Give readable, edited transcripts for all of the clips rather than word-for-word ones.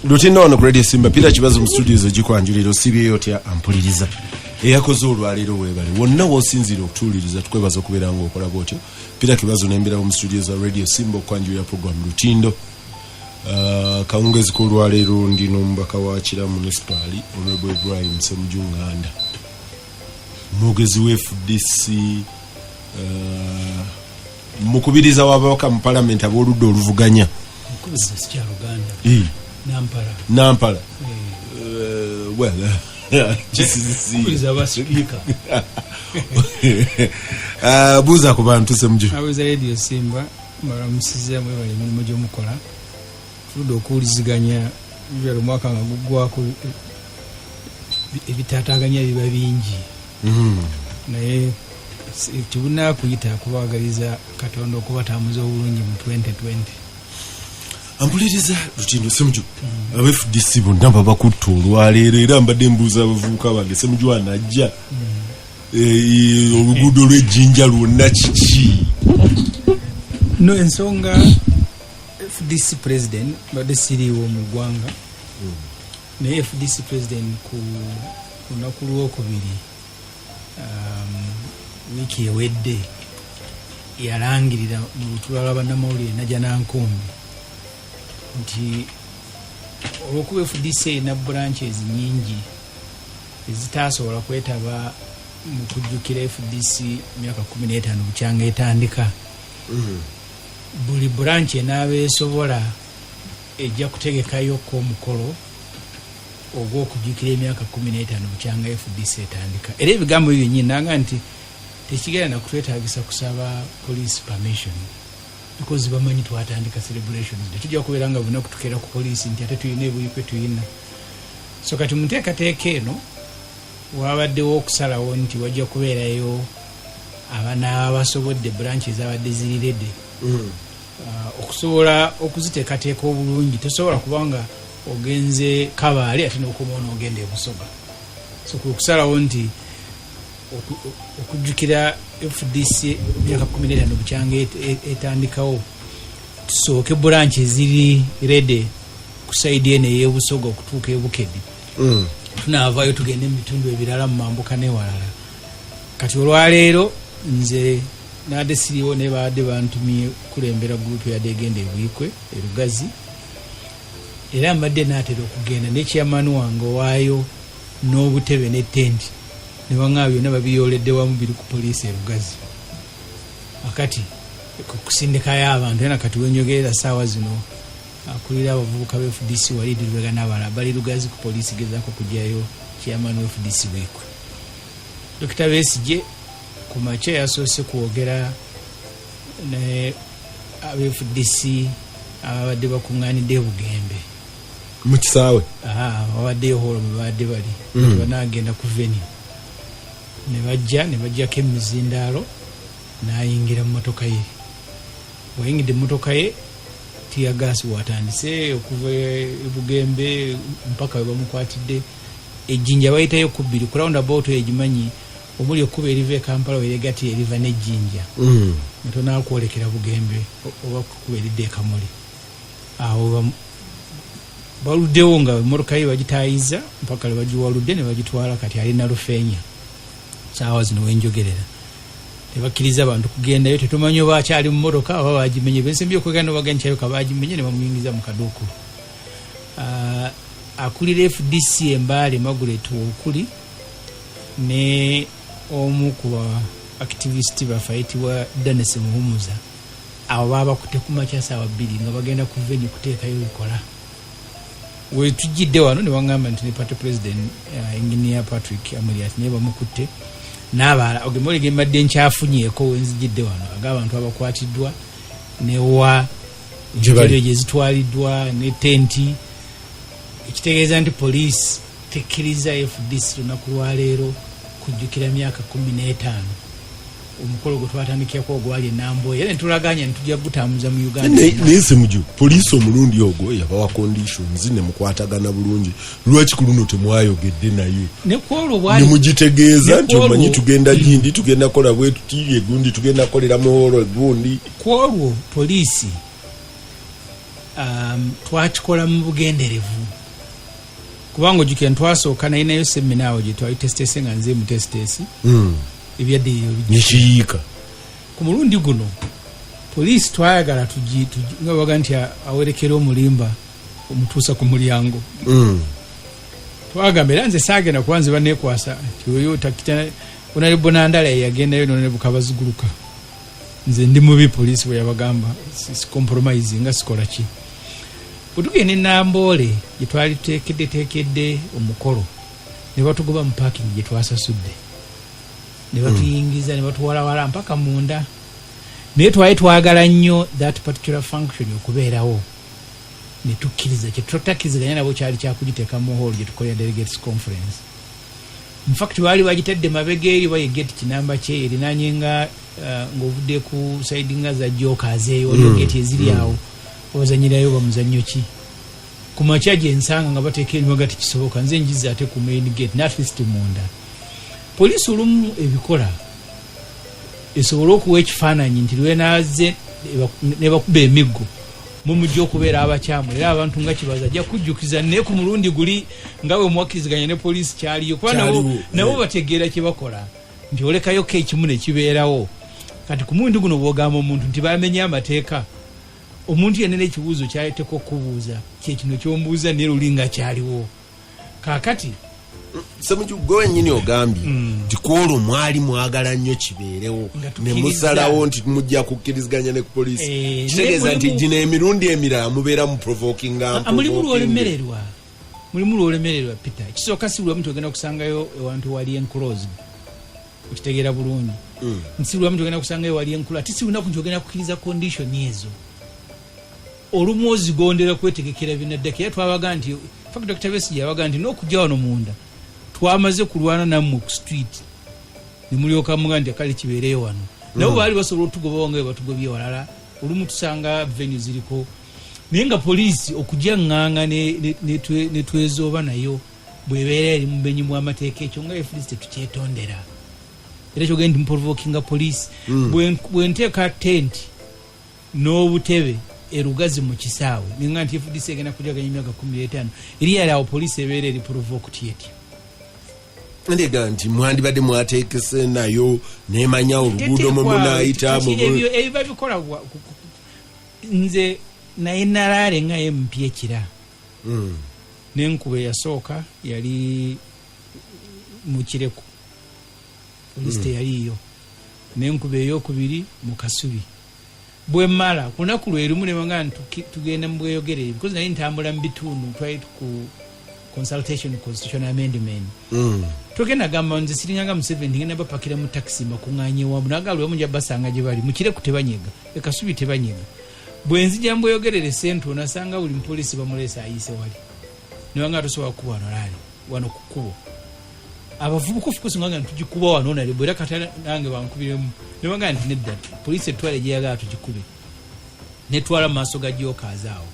Lutino ono Radio Simba pira kibazo mu studios egikwanjulira osibyeyo otya ampuliriza eyakoze olwaleero weebale wonna w'osinzira okutuuliriza tukwebaza okubeera ng'okola bwotyo pira kibazo n'embirawo mu studios za Radio Simba okwanjulira program Lutindo. Kawungezi k'olwaleero ndi n'omubaka wa Kira Municipal Honorable Ibrahim Semujunganda omwogezi w'FDC mukubiriza w'ababaka mu Parliament ab'oludda oluvuganya Nampala. Well, buuza ku bantu Semuju. Aweza Radio Simba baramusiza mwe bali mu mujjo mukola. Tudo okuwuliziganya byo mwaka nga guggwako ebitataganya biba bingi. Naye tubuna kuyita kubagaliza Katonda okubatamuza obulungi mu 2020. Ampuliriza Lutindo Semuju FDC bonna babakutta olwaleero era mbadde mbuuza abavubuka bange Semuju anajja oluguudo lw'ejjinja lwonna kiki no ensonga FDC president badde siriiwo mu ggwanga naye FDC president ku lunaku lwokubiri wiiki ewedde yalangirira mu lutuula lw'abannamawulire najja nankumbi nti olwokuba FDC na branches nyingi ezitasobola kwetaba mu kujjukira FDC myaka 15 bukyanga etandika buli branch enaaba esobola ejja kutegekayo ko omukolo ogw'okujjukira emyaka 15 bukyanga FDC etandika era ebigambo ebyo nnyini nanga nti tekigenda nakutwetaagisa kusaba police permission because bamanyi twatandika celebrations tujja kubeera nga bonna kutukera ku poliisi nti ate tuyina ebuyikwe tuyina so kati muteekateeka eno wabaddewo okusalawo nti wajja kubeerayo abanaaba basobodde branches abadde zirirede okusobola okuziteekateeka obulungi tosobola kubanga ogenze Kabaale ate n'okomawo n'ogenda e Busoga so kusalawo nti okujjukira FDC myaka 15 bukyanga etandikawo tusooke branch eziri ready ku side ene y'Ebusoga okutuuka eBukedi tunaavaayo tugende mu bitundu ebirala mu mambuka n'ewalala kati olwaleero nze naade siriiwo ne baadde bantumye kulembera group yadde egenda ebwikwe erugazi era mbadde naatera okugenda n'ekyamani wange owaayo n'obutebe ne tenti ne bangaayo byonna babiyooledde wamu biri ku poliisi erugazi akati kusindikayo abantu era kati wenyogerera saawa zino akulira abavubuka ba FDC Walidi Lwega n'abalala bali Lugazi ku poliisi gezaako kujjayo chairman wa FDC weekwe Dr. Besigye ku makya yasoose kwogera ne aba FDC abadde bakuŋŋaanidde Bugembe mu kisaawe babaddeyo holo mwe babadde bali banaagenda ku venue ne bajjako emizindaalo n'ayingira mu motoka ye wayingidde mu motoka ye tiyagaasi watandise okuva Bugembe mpaka we bamukwatidde ejjinja bayitayo ku bbiri ku roundabout egimanyi omuli okuba eriva e Kampala weregati eriva n'ejjinja ntono akwolekera Bugembe oba kuba eridde e Kamuli awo baluddewo nga emmotoka ye bagitaayiza mpaka le bagiwaludde ne bagitwala kati ali na Lufeenya saawa zino wenjogerera tebakkiriza abantu kugendayo tetumanyi oba akyali mu mmotoka oba bagimenye bensembye okwegenda obagenkyayo kabagimenye ne bamuyingiza mu kaduuku akulira FDC Embaale Magulet okuli ne omu ku activist bafayitibwa Dennis Muhumuza abo babakutte ku makya saawa 2 nga bagenda ku venue kuteekayo bikola we tujjidde wano ne bangamba nti ne party president engineer Patrick Amuriat ne bamukutte n'abala ogemole gembadde nkyafunyeeko wenzijidde wano ag'abantu abakwatiddwa newa jibali jezitwaliddwa ne tenti ekitegeeza nti police tekkiriza FDC lunaku lwaleero kujjukira myaka 15 omukolo gwe twatandikirako ogwali enamboya era ntulaganya ntujja kutambuza mu Uganda naye Semuju poliisi omulundi ogwo yabawa conditions ne mukwatagana bulungi lwaki ku luno temwayogedde naye ne kwolwo bwali ne mugitegeeza nti omanyi tugenda gindi tugenda kola bwe tutiri egundi tugenda kolera muhoro egundi kwolwo poliisi twakikola mu bugenderevu kubanga ojjukira twasooka nayinayo seminaawo gye twali tesitesi nga nze mu tesitesi ebyadde nekiyiika ku mulundi guno poliisi twayagala nga baga nti awerekera omulimba omutuusa ku mulyango twagamba era nze saagenda kuba nze baneekwasa nti oyo takita onali bonandala yeyagendayo none bukabaziguluka nze ndi mubi poliisi bwe yabagamba compromise nga sikola ki bwetugenda enamboole gye twali tuteekedde omukolo ne batugoba mu parking gye twasasudde ne batuyingiza ne batuwalawala mpaka munda naye twali twagala nnyo that particular function okubeerawo ne tukkiriza kye tutakkiriziganya nabo kyali kyakugiteeka mu hall gye tukolera delegates conference. In fact baali bagitadde mabega eri bayegeti kinamba kye erinanye nga ng'ovudde ku side nga za jokers eyo waliwo geti eziri awo obazanyirayo bamuzannyo ki ku makya gye nsanga nga bateeka ennyo gati kisoboka nze njiza ate ku main gate not least munda poliisi olumu ebikola esobola okuwa ekifaananyi nti lwenaze ne bakuba emiggo mumujja okubeera abakyamu era abantu nga kibaza ajja kujjukiza naye ku mulundi guli nga bwe muwakkiriziganya ne poliisi kyaliyo kuba nabo bategeera kye bakola nti olekayoko ekimu ne kibeerawo kati ku mulundi guno bw'ogamba omuntu nti bamenya amateeka omuntu yenna ekibuuzo kyaleeteko okubuuza kyekino kyombuuza naye luli nga kyaliwo kaakati semuju gwe nyini ogambye nti kwolwo mwali mwagala nnyo kibeerewo ne musalawo nti mujja kukkiriziganya ne ku poliisi kitegeeza nti gino emirundi emirala mubeera mu provoking mulimu lwolemererwa Peter ekisooka si buli wamu togenda okusangayo ewantu wali enclosed okitegeera bulungi nti si buli wamu togenda kusangayo wali enclosed ati si lunaku nti ogenda kukkiriza condition ezo olumu ozigondera kwetegekera binaddako era twabaga nti fact Dr. Besigye yabaga nti n'okujja wano munda twamaze kulwana nammwe ku street ne mulyoka muga nti akali kibeereyo wano nabo baali basobola otugobawo nga batugobye walala olumu tusanga venue ziriko naye nga poliisi okujja nganga ne twezooba nayo bwebeera eri mubenyi mu amateeka ekyo nga efulisi tetukyetondera era kyogenda nti muprovokinga poliisi bwenteeka tenti n'obutebe erugazi mu kisaawe ninga nti efudisi egenda kujaganya emyaka 15 eri yali awo poliisi ebeera eri provoked yetya ndega nti mwandibadde mwateekese nayo nemanya oluguudo mwe munaayita ebiba bikola nze naye nalaale nga MP ekira n'enkuba eyasooka yali mu Kireko poliisi teyaliiyo n'enkuba ey'okubiri mu Kasubi bwe mala kunaku lwerumu ne banga tugenda mu bweyogerere because naye ntambula mu bitundu twali ku consultation constitutional amendment tugenda gamba nze siringanga mu 7 ngenda bapakira mu taxi makuŋŋaanye wamu nagalwe mu basanga gye bali mu Kireko tebanyega Kasubi tebanyega bwe nzija mu bweyogerere sento nasanga buli mupoliisi bamulesa ayise wali ne banga tosobola kuba wano ku kkubo abavubuka fukusi nganga tujikuba wano na libera katana nange bankubiremu ne banga nti nedda poliisi etwale gye yaga tujikube ne twala maaso ga jokazaawo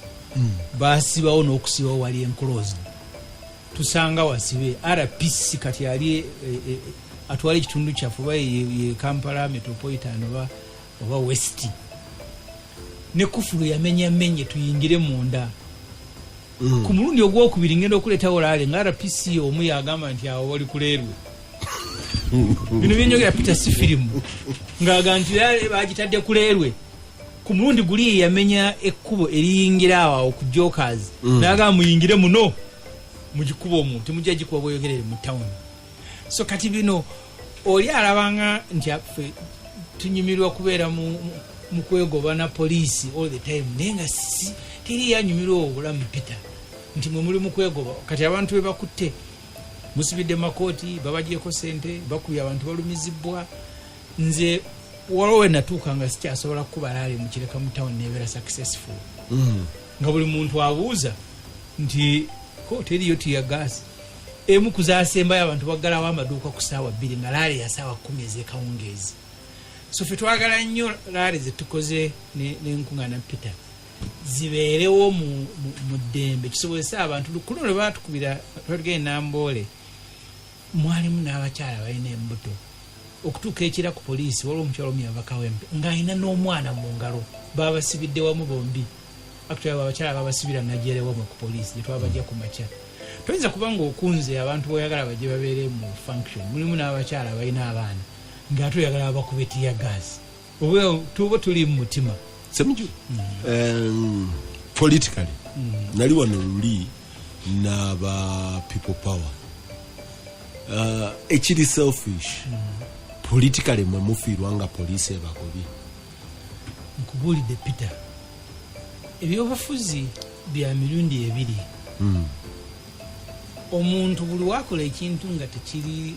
basibawo n'okusibawo wali enclosed tusanga wasibe RPC kati ali atwali kitundu kyafu ye Kampala metropolitan oba West ne kufulu yamenya tuyingire munda ku mulundi ogwokubiri ngenda okuleeta olale nga RPC omu yagamba nti awo wali kuleerwe bino byenjogera Peter si firimu ng'agamba nti bagitadde kuleerwe ku mulundi guli yamenya ekkubo eriyingira awo ku jokers n'agamba muyingire muno mugikuba omu temujja gikuba bweyogerere mu town so kati bino oli alabanga nti affe tunyumirwa kubeera mu kwegoba na poliisi all the time naye nga teri yanyumirwa obulamu Peter nti mwe muli mu kwegoba kati abantu be bakutte musibidde makooti babagyeko sente bakubye abantu balumizibwa nze waliwo we natuuka nga sikyasobola kukubalaale mu Kireka mu town nebeera successful nga buli muntu abuuza nti kooti eriyo tiya gaasi emu kuzaasembayo abantu baggalawo amaduuka ku ssaawa 2 nga laale ya ssaawa 10 ez'ekawungeezi so ffe twagala nnyo laale zetukoze n'enkuŋŋaana Peter zibeerewo mu ddembe kisobozesa abantu lukuno lwe baatukubira twatugenda Namboole mwalimu n'abakyala balina embuto okutuuka ekira ku poliisi waliwo omukyalo omu yava Kawempe ng'alina n'omwana mu ngalo baabasibidde wamu bombi actually abakyala babasibira Nigeria mu police twabajja ku macha toyinza kubanga okunze abantu boyagala baje babeere mu function mulimu n'abakyala balina abaana ng'ate oyagala bakube tear gas oba tubo tuli mu mutima semuju politically nali wano luli n'aba people power ekiri selfish politically mwe mufiirwa nga poliisi ebakubi nkubulidde Peter ebyobufuzi bya mirundi ebiri omuntu buli wakola ekintu nga tekiri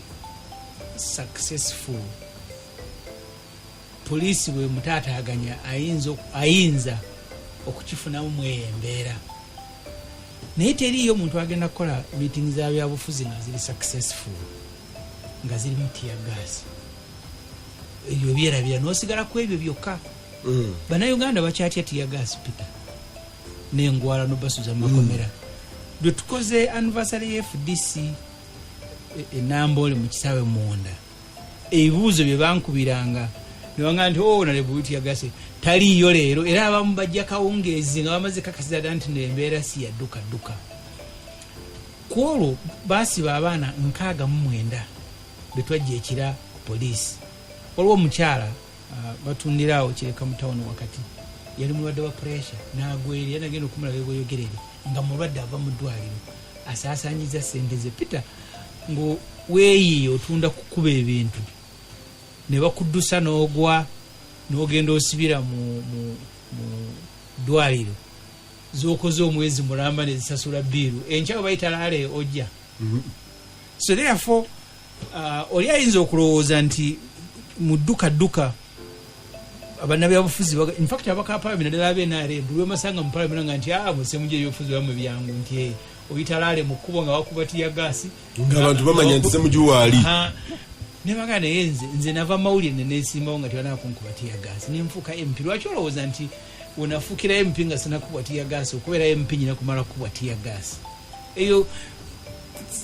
successful poliisi bwe mutaataaganya ayinza okukifunamu mweyembeera naye teriyo omuntu agenda kukola meeting za byabufuzi nga ziri successful nga ziri mu tear gas ebyo byerabira n'osigala ku ebyo byokka bannayuganda bakyatya tear gas Peter n'engwala n'obasuza mu makomera bwe tukoze anniversary ya FDC enambole mu kisaawe munda ebibuuzo bye bankubiranga ne banga nti nale buuti yagase taliyo leero era abamu bajja kawungeezi nga bamaze kakasiza dda nti nembeera si yadduka kwolwo baasiba abaana 69 be twajja ekira ku poliisi waliwo omukyala batundirawo kireka mu tawuni wakati yali mulwadde wa pressure n'agweri yanagenda okumulaba egoyogerere nga mulwadde ava mu ddwaliro asaasaanyiza sente ze Peter ngo weeyiye otunda kukuba ebintu ne bakuddusa n'ogwa n'ogenda osibira mu ddwaliro z'okoze omwezi mulamba ne zisasula biiru enkyawe bayita laale ojja so therefore oli ayinza okulowooza nti mu dduka abannabyabufuzi in fact abakapaalamenti naddala abenaare buli wemasanga mu paalamenti nga nti musemuje ebyobufuzi bamwe byangu nti oyita laale mu kkubo nga wakuba tiya gaasi ng'abantu bamanya nti semuju waali ne baga naye nze nava mawulire ne neesimbawo nga tebanakunkuba tiya gaasi nenfuuka MP lwaki olowooza nti wenafuukira MP nga sinakuba tiya gaasi okubeera MP nyina kumala kuba tiya gaasi eyo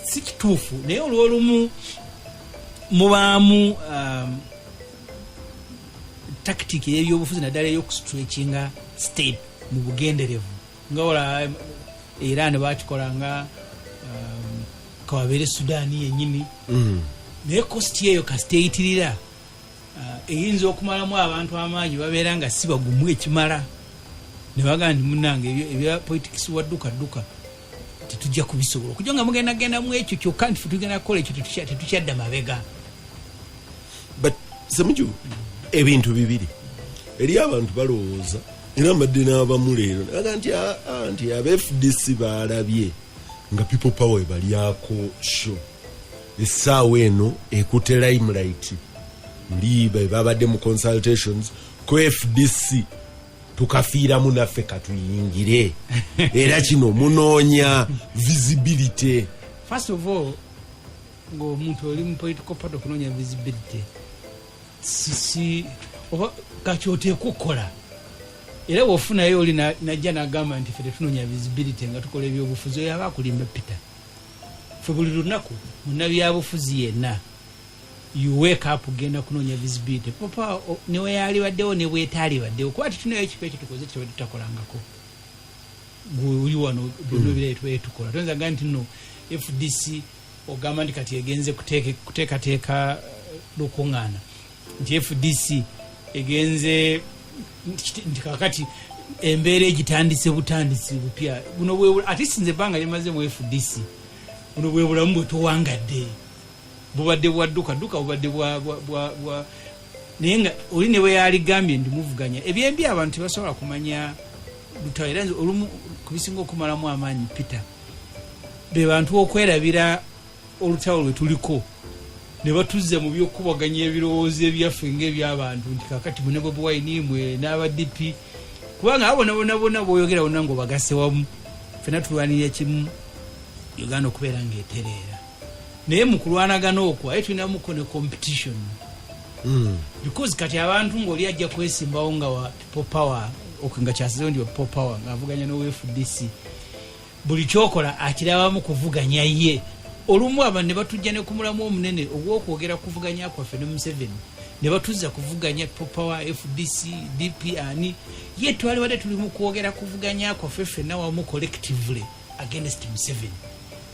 si kituufu naye olwolumu mubaamu tactic y'ebyobufuzi naddala ey'okustretchinga state mu bugenderevu nga wala Iran bakikolanga kawabeere Sudaani yennyini naye kosti eyo kasite eyitirira eyinza okumalamu abantu amaanyi babeera nga si bagumu ekimala ne bagaa nti munnange ebya politics wadduka tetujja kubisobola okujja nga mugenda mu ekyo kyokka nti tugenda kukola ekyo tetukyadda mabega but semuju ebintu bibiri eri abantu balowooza era mbadde n'abamu leero naga nti aba-FDC baalabye nga people power balyako show essaawa eno ekute limelight liibe babadde mu consultations ku FDC tukafiiramu naffe katuyingire era kino munoonya visibility. First of all ng'omuntu oli mu political party okunoonya visibility si oba kakyoteeka okukola era bw'ofunayo oli najja n'agamba nti ffe tetunoonya visibility nga tukola ebyobufuzi oyo aba akulimba Peter. Ffe buli lunaku munnabyabufuzi yenna you wake up genda kunoonya visibility papa newe yali baddewo ne bwetaali baddewo kuba tetunayo ekifo ekyo tukoze kitwe tutakolangako guli wano byonna ebira tukola tuyinza gamba nti nno FDC ogamba nti kati egenze kuteekateeka lukuŋŋaana nti FDC egenze nti kakati embeera egitandise butandisi bupya buno bwe ate sinze ebbanga limaze mu FDC buno bwe bulamu bwe tuwangadde bubadde bwadduka bubadde bwa naye nga oli ne bwe yaligambye ndi muvuganya ebyembi abantu tebasobola kumanya lutawo era olumu kubisinga okumalamu amaanyi Peter be bantu okwerabira olutawo lwe tuliko ne batuzza mu byokubaganya ebirowoozo ebyaffe ng'ebyabantu nti kakati mune Bobi Wine mwe n'aba-DP kubanga abo bonna bw'oyogera bonna ng'obagasse wamu ffenna tulwanirira kimu Uganda okubeera ng'etereera naye mu kulwanagana okwo aye tulinamuko ne competition because kati abantu ng'oli ajja kwesimbawo nga wa people power nga kyasizewo ndi wa people power ng'avuganya n'owa-FDC buli kyokola akirabamu kuvuganya ye olumu abantu ne batujja ne kumulamu omunene ogw'okwogera kuvuganya kwaffe ne Museveni ne batuza kuvuganya power FDC DP ani ye twali wade tuli mu kwogera kuvuganya kwa fefe na wa mu collectively against Museveni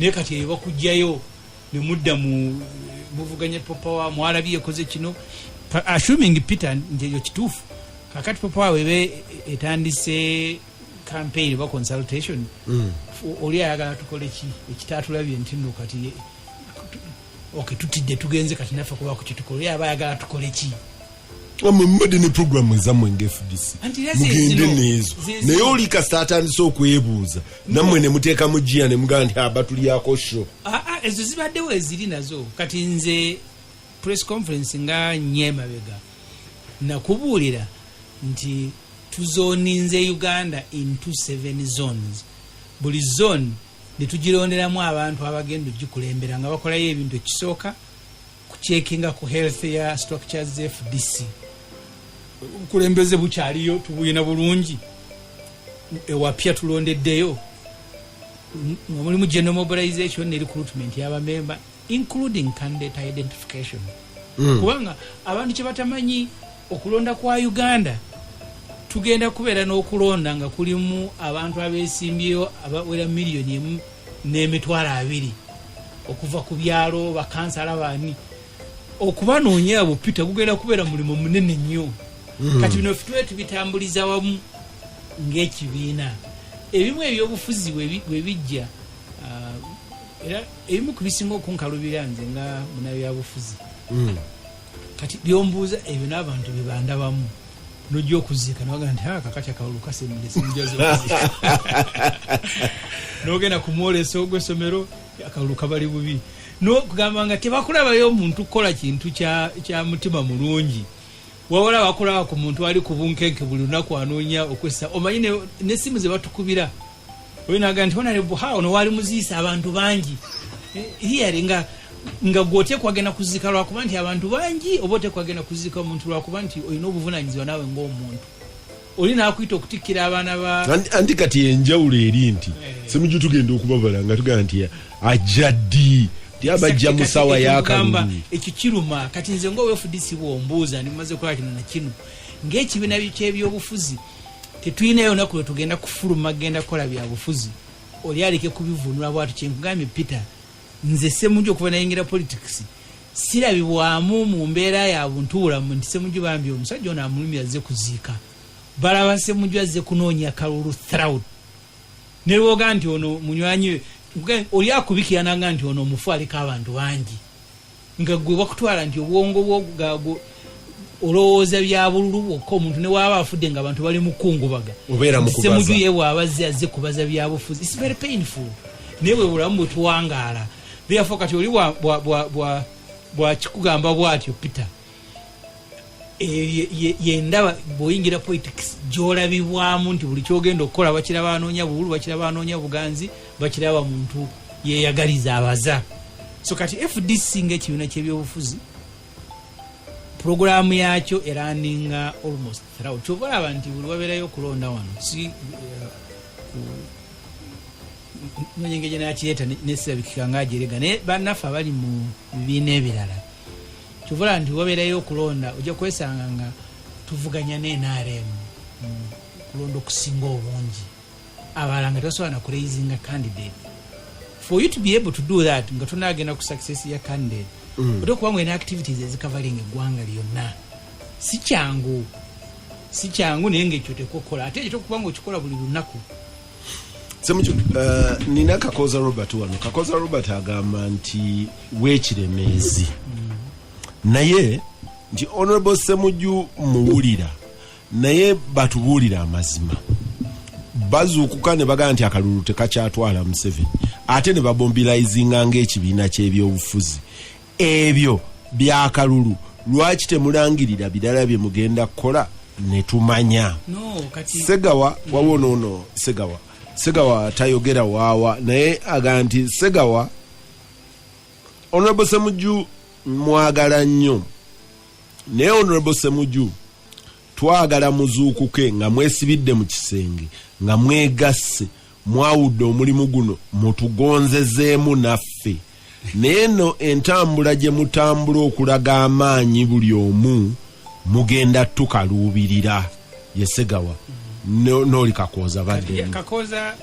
ne kati eba kujjayo ne mudda mu muvuganya power mu Arabia koze kino assuming Peter njeyo kitufu kakati power webe etandise campaign ba consultation oli ayagala tukole ki ekitatulabye ntino kati okay tutidde tugenze kati nafa kuba ku kitukola yaba ayagala tukole ki amumade ne program ezamwe ngFDC mugende nezo naye oli kasatandise okwebuuza namwe ne muteeka mujia ne mugamba nti abatuli yako show ezo zibaddewo eziri nazo kati nze press conference nga nyema bega nakubuulira nti tuzoninze Uganda into 7 zones buli zone netugironderamu abantu abagenda ogikulembera nga bakolayo ebintu ekisooka kucheckinga ku health ya structures FDC kulembeze bukyaliyo tubuyina bulungi ewapya tulondeddeyo nga mulimu general mobilization ne recruitment y'abamemba including candidate identification kubanga abantu kye batamanyi okulonda kwa Uganda tugenda kubeera n'okulonda nga kulimu abantu abesimbyeyo abawera miliyoni n'emitwalo 2 okuva ku byalo bakansala bani okubanoonya abo Peter kugenda kubeera mulimo munene nnyo kati bino fitwe tubitambuliza wamu ng'ekibiina ebimu ebyobufuzi we bijja era ebimu ku bisinga okunkalubira nze nga munabyabufuzi kati byombuuza ebyo n'abantu bebandabamu nojja okuzika nawaga nti kakati akalulu kasemulese mujazo nogenda kumwolesa ogw'essomero akalulu kabali bubi no kugamba nga tebakulabayo omuntu kukola kintu kya mutima mulungi wawala bakulaba ku muntu ali ku bunkenke buli lunaku anoonya okwessa omanyi n'essimu ze batukubira oyinaga nti honorable how no wali muziisa abantu bangi here nga gwote kwagenda kuzika lwakuba nti abantu bangi obote kwagenda kuzika omuntu lwakuba nti olina obuvunanyizibwa nawe ng'omuntu olina akwita okutikkira abaana ba anti kati enjawulo eri nti semujju tugenda okubabala nga tugamba nti ajaddi abajja musawa yakalulu ekyo kiruma kati nze ng'owe FDC bwombuuza ndimaze kukola kino na kino ng'ekibiina ky'ebyobufuzi tetuyinayo naku lwe tugenda kufuluma genda kukola byabufuzi oli aleke kubivunula bwatu kyenkugambye Peter nze semujju okuba nayingira politics sirabibwamu mu mbeera ya buntuulamu nti semujju bambye omusajja ono amulumira azze kuziika balaba semujju azze kunoonya kalulu throut ne lwoga nti ono munywanyi oli akubikira nanga nti ono omufu aliko abantu bangi nga gwe bakutwala nti obwongo bwogago olowooza bya bululu bwokka omuntu ne waaba afudde nga abantu bali mukungubaga semujju ye bw'abazze azze kubaza byabufuzi it's very painful naye bwe bulamu bwe tuwangaala therefore kati oli bwakikugamba bwatyo Peter yendaba bw'oyingira politics gy'olabibwamu nti buli kyogenda okukola bakiraba anoonya bululu bakiraba anoonya buganzi bakiraba muntu yeyagaliza abaza so kati FDC ng'ekibiina ky'ebyobufuzi programu yakyo eraninga almost throughout kyobalaba nti buli wabeerayo okulonda wano si nonyengeje nakireeta nesirabikika ng'ajerega naye bannaffe abali mu bibiina ebirala kyobola nti wabeerayo okulonda ojja kwesanga nga tuvuganya n'NRM kulonda okusinga obungi abalala nga tebasobola nakuraisinga candidate for you to be able to do that nga tonaagenda ku success ya candidate ote okuba ng'olina activities ezikavalinga eggwanga lyonna si kyangu naye ng'ekyo tekokola ate ekyo tokuba ng'okikola buli lunaku semujju nina Kakoza Robert wano Kakoza Robert agamba nti weekiremezi naye nti honorable Semujju muwulira naye batubuulira amazima bazuukuka ne bagamba nti akalulu tekakyatwala Museveni ate ne babombilaizinga ng'ekibiina ky'ebyobufuzi ebyo byakalulu lwaki temulangirira birala bye mugenda kukola ne tumanya Segawa wawonoono Segawa tayogera waawa naye aga nti Segawa honorable Semujju mwagala nnyo naye honorable Semujju twagala muzuukuke nga mwesibidde mu kisenge nga mwegasse mwawudde omulimu guno mutugonzezeemu naffe neno entambula gye mutambula okulaga amaanyi buli omu mugenda tukaluubirira yesegawa noli Kakooza badde Kakooza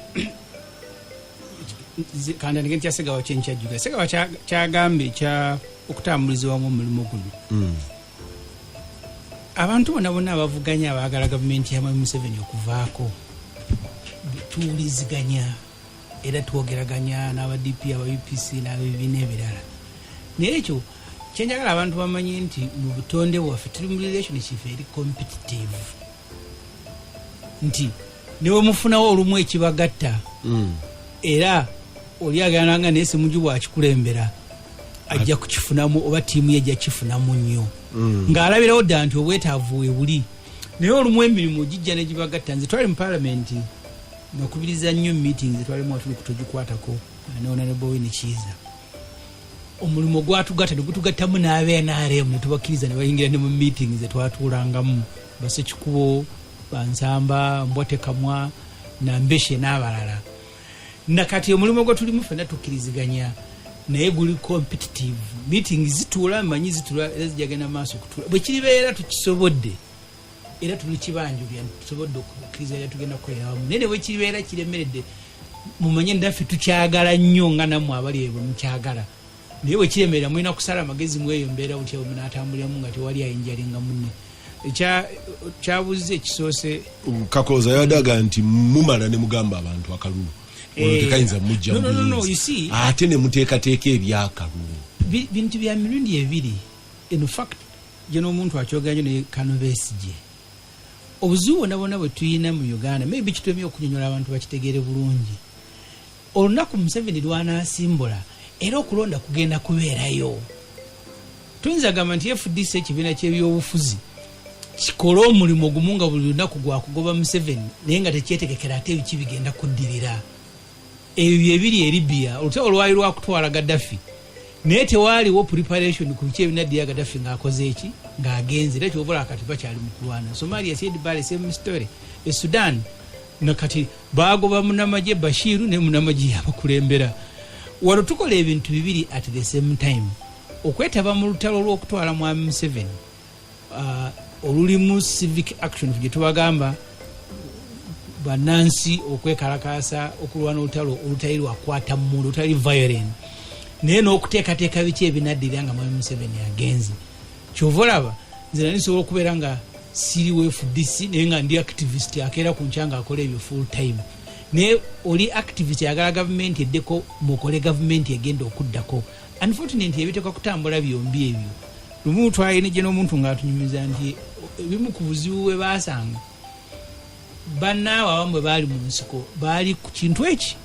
kandi ngenti ya Segawa chencha juga Segawa kyagambe kya okutambulizibwamu omulimu guno abantu bonna abavuganya abaagala gavumenti ya Museveni okuvaako tuwuliziganya era twogeraganya n'aba DP aba UPC n'abibiina ebirala naye ekyo kyenjagala abantu bamanye nti mu butonde bwaffe tuli mu relationship eri competitive nti niwe mufunawo olumu ekibagatta era oli agananga naye simuju bwakikulembera ajja kukifunamu oba tiimu ye ajja kifunamu nnyo ng'alabirawo dda nti obwetaavu we buli naye olumu emirimu gijja ne gibagatta nze twali mu palamenti nakubiriza nnyo meetings twalimu atuli kutogikwatako n'onoonable Wine Kiiza omulimu gwatugatta ne gutugattamu n'abeNRM ne tubakkiriza ne bayingira ne mu meetings twatuulangamu Basekikubo Bansamba Mbwatekamwa Nambeshe n'abalala nakati omulimu gwe tulimu ffenna tukkiriziganya naye guli competitive meetings zituula manyi zituula era zijagenda maaso okutuula bwe kiribeera tukisobodde era tuli kibanjulya tusobodde okukkiriza era tugenda kukolera wamu naye bwe kiribeera kiremeredde mumanye ndaffe tukyagala nnyo nga nammwe abali ebwe mukyagala naye bwe kiremerera mulina kusala amagezi mu eyo mbeera butya bwe munaatambuliramu nga tewali ayinjalinga munne kyabuze ekisoose Kakooza yadaga nti mumala ne mugamba abantu akalulu tekayinza mujja no, you see ate ne muteekateeka ebyakalulu bintu bya mirundi ebiri in fact je n'omuntu akyoganyo ne Kano Besigye obuzibu bonna bwe tuyina mu Uganda maybe kitumye okunyonyola abantu bakitegeere bulungi olunaku Museveni lwanaasimbula era okulonda kugenda kubeerayo tuyinza gamba nti FDC ekibiina ky'ebyobufuzi kikola omulimu gumu nga buli lunaku gwa kugoba Museveni naye nga tekyetegekera ate ebiki bigenda kuddirira ebyo ebiri e Libya olutalo lwali lwakutwala Gaddafi naye tewaaliwo preparation ku biki ebinaddira Gaddafi ng'akoze eki ng'agenze era kyobola akati bakyali mu kulwana Somalia Said Barre same story Sudan nakati baagoba munamagye Bashiru ne munamagye abakulembera wano tukola ebintu bibiri at the same time okwetaba mu lutalo lw'okutwala mwami Museveni olulimu civic action gye tubagamba banansi okwekalakasa okulwana olutalo olutali lwakwata mmundu olutali violent naye n'okuteekateeka biki ebinaddira nga mwami Museveni agenze kyova olaba nze nali nsobola okubeera nga siriwo FDC naye nga ndi activist akeera ku nkya ng'akola ebyo full time naye oli activist ayagala gavumenti eddeko mukole gavumenti egenda okuddako unfortunately ebiteekwa kutambula byombi ebyo lumu twayine gye n'omuntu ng'atunyumiza nti ebimu ku buzibu bwe baasanga bannaawe abamu bwe baali mu nsiko baali ku kintu eki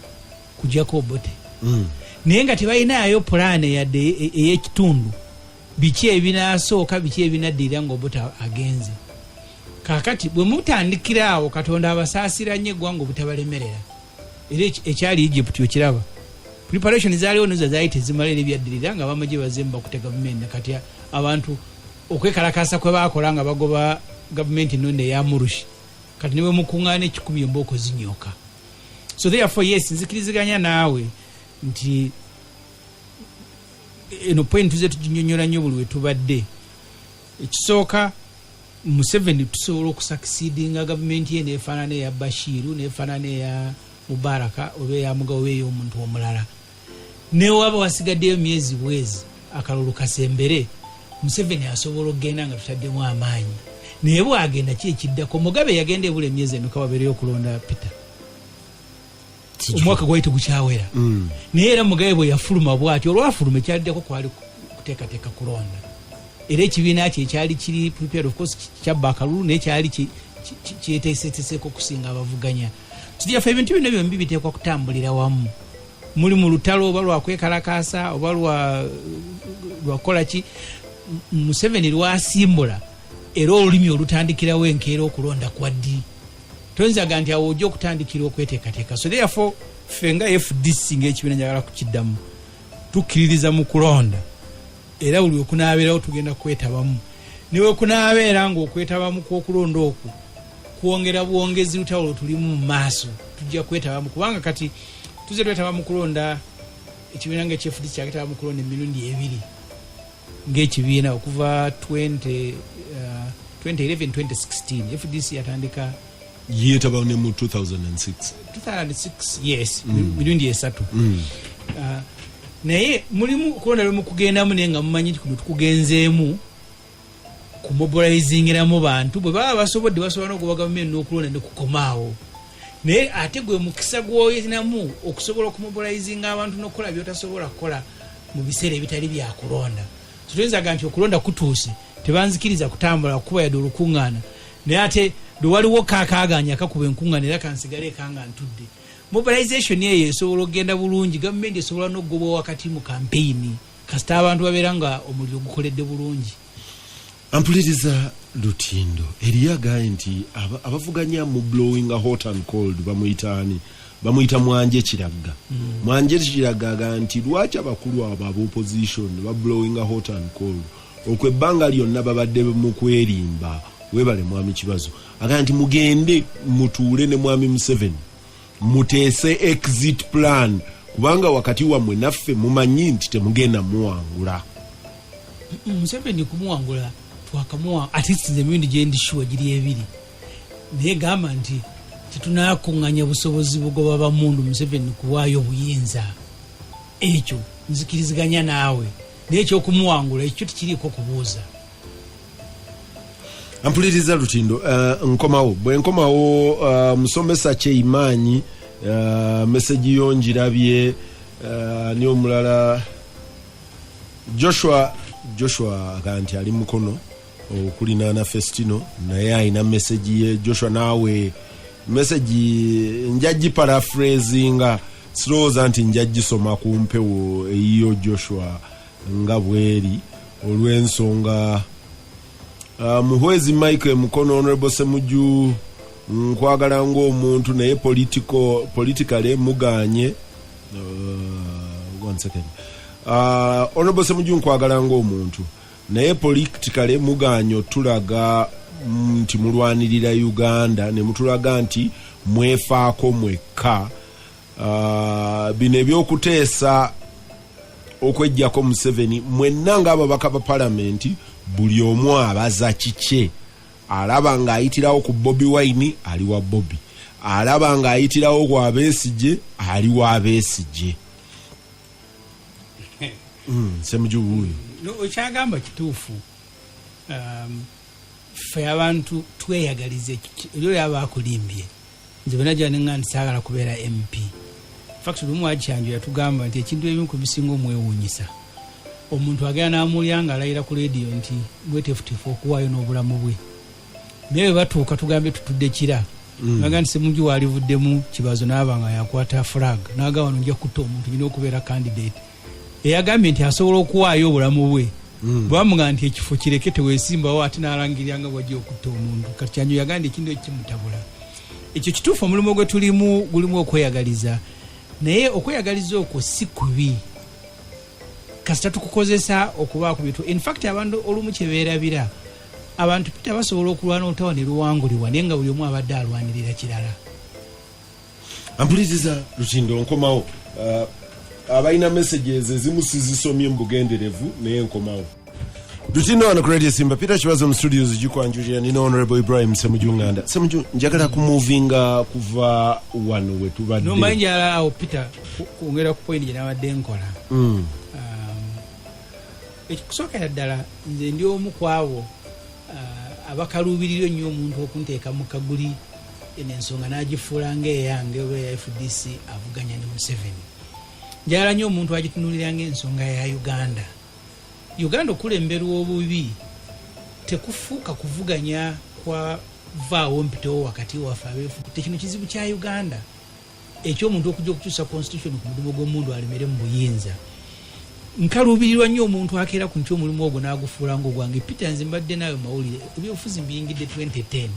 kugyako Obote naye nga tebalinayo pulaani yadde ey'ekitundu biki ebinaasooka biki ebinaddirira ng'Obote agenze kaakati bwe mutandikira awo Katonda abasaasira nnyo eggwanga obutabalemerera era ekyali Egypt okiraba preparation zaaliwo nizo zaali tezimala era ebyaddirira nga bamagye bazemba kutega gavumenti kati abantu okwekalakasa kwe baakola nga bagoba gavumenti nonde eya Murushi kati niwe mukuŋŋaana ekikumi embooko zinyoka so therefore yes nzikiriziganya naawe nti eno point tuze tuginyonyola nnyo buli we tubadde ekisooka Museveni tusobola okusucceedinga gavumenti ye neefaanana eya Bashiru neefaanana eya Mubaraka oba eya Mugabe oba ey'omuntu omulala newaba wasigaddeyo myezi bwezi akalulu kasembere Museveni asobola okugenda nga tutaddemu amaanyi naye bwagenda ki ekiddako Mugabe yagenda ebula emyezi emeka wabeereyo okulonda Peter omwaka gwali tegukyawera naye era Mugabe bwe yafuluma bw'ati olwafuluma ekyaliddako kwali kuteekateeka kulonda era ekibiina kye ekyali kiri prepared of course kyabba akalulu naye kyali kyeteeseteeseeko okusinga abavuganya kityaffe ebintu bino byombi biteekwa kutambulira wamu muli mu lutalo oba lwakwekalakasa oba lwakola ki Museveni lwasimbula era olulimi olutandikirawo enkeera okulonda kwa ddi toyinzaga nti awo ojja okutandikira okweteekateeka so therefore ffe nga FDC ng'ekibiina njagala kukiddamu tukkiririza mu kulonda era buli wekunaabeerawo tugenda kwetabamu ne wekunaabeera ng'okwetabamu kw'okulonda okwo kwongera bwongezi lutalo tulimu mu maaso tujja kwetabamu kubanga kati tuze twetaba mu kulonda ekibiina ng'ekyefudisi kyaketaba mu kulonda emirundi 2 ng'ekibiina okuva 2011-2016 FDC yatandika yetaba ne mu 2006 yes mirundi 3 naye mulimu kulonda lwe mukugendamu naye nga mumanyi nti kuno tukugenzeemu kumobilizingiramu bantu bwe baba basobodde basobola n'okuba gavumenti n'okulonda ne kukomaawo naye ate gwe mukisa gw'oyinamu okusobola okumobilizinga abantu n'okukola by'otasobola kukola mu biseera ebitali byakulonda so tuyinzaga nti okulonda kutuuse tebanzikiriza kutambula kuba yadde olukuŋŋaana naye ate lwe waliwo kaakaaganya kakuba enkuŋŋaana era kansigale ekanga ntudde mobilization eyo esobola okugenda bulungi gavumenti esobola n'okugobwa wakati mu kampeyini kasita abantu babeera nga omuliro gukoledde bulungi. Ampuliriza Lutindo eriagaye nti abavuganya mu blowing a hot and cold bamuyita Mwanje Kiragga. Mwanje Kiragga nti lwaki abakulu abo opposition ba blowing a hot and cold okwebbanga lyonna babadde mu kwerimba webale mwami Kibazo aga nti mugende mutuule ne mwami Museveni muteese exit plan kubanga wakati wammwe naffe mumanyi nti temugenda muwangula. Museveni kumuwangula twakamuwa ati nze mirundi gye ndishuwa giri 2 naye gamba nti tetunakuŋŋanya busobozi bugoba bamundu Museveni kuwaayo obuyinza ekyo nzikiriziganya naawe naye ekyokumuwangula ekyo tikiriiko kubuuza. Ampuliriza Lutindo nkomawo bwe nkomawo musomesa Kyeimanyi message yo njirabye ni omulala Joshua akanti ali mukono okulina na Festino naye ayina message ye Joshua nawe message njaji paraphrasinga slows anti njaji soma kumpewo eyo Joshua nga bweri olwensonga muhwezi Mike mukono honorable Semuju nkwagala ngo omuntu naye politically muganye one second honorable Semuju nkwagala ngo omuntu naye politically muganyo tulaga nti mulwanirira Uganda ne mutulaga nti mwefaako mwekka bino ebyokuteesa okwejjako Museveni mwenna ng'ababaka ba parliament buli omu abaza kike alaba ng'ayitirawo ku Bobi Wine ali wa Bobi alaba ng'ayitirawo ku Besigye ali wa Besigye. Semuju huyu okyagamba kituufu ffe abantu tweyagalize olyo abakulimbye nze benaja neŋŋandi saagala kubeera MP fact lumu akyanjo yatugamba nti ekintu ebimu ku bisinga omwewuunyisa omuntu agenda n'amulya nga alayira ku leediyo nti bwetefutefu okuwaayo n'obulamu bwe naye bwe batuuka tugambye tutudde kira naga nti Semuju waalivuddemu Kibazo n'aba nga yakwata flag naga wano nja kutta omuntu nyina okubeera candidate eyagambye nti asobola okuwaayo obulamu bwe bwamuga nti ekifo kireke teweesimbawo ate n'alangirira nga bwajja okutta omuntu kati kyanjo yagambye ekintu ekimutabula ekyo kituufu omulimu gwe tulimu gulimu okweyagaliza naye okweyagaliza okwo si kubi kasita tukukozesa okubaako bitu in fact abantu olumu kyebeerabira abantu pita basobola okulwana olutawa ne luwangulibwa naye nga buli omu abadde alwanirira kirala. Ampuliriza Lutindo nkomawo abaina messages ezimu sizisomye mbugenderevu naye nkomawo Lutindo wano ku Radio Simba Peter Kibazo mu studios gikwanjulira nina honorable Ibrahim Semuju Nganda. Semuju njagala kumuvinga kuva wano we tubadde no manjala awo Peter kuongera ku point gye nabadde nkola ekisookera ddala nze ndi omu kwabo abakaluubirirwa ennyo omuntu okunteeka mu kaguli n'ensonga n'agifuula ng'eyange oba eya FDC avuganya ne Museveni. Njagala nnyo omuntu agitunulira ng'ensonga ya Uganda okulemberwa obubi tekufuuka kuvuganya kwa vaawo mpitewo wakati waffe abeefutte kino kizibu kya Uganda ekyomuntu okujja okukyusa constitution ku mulimu gw'omundu alemere mu buyinza. Nkaluubirirwa nnyo omuntu akeera ku nti omulimu ogwo n'agufuula ng'ogwange Peter nze mbadde nawe mawulire ebyobufuzi mbiyingidde 2010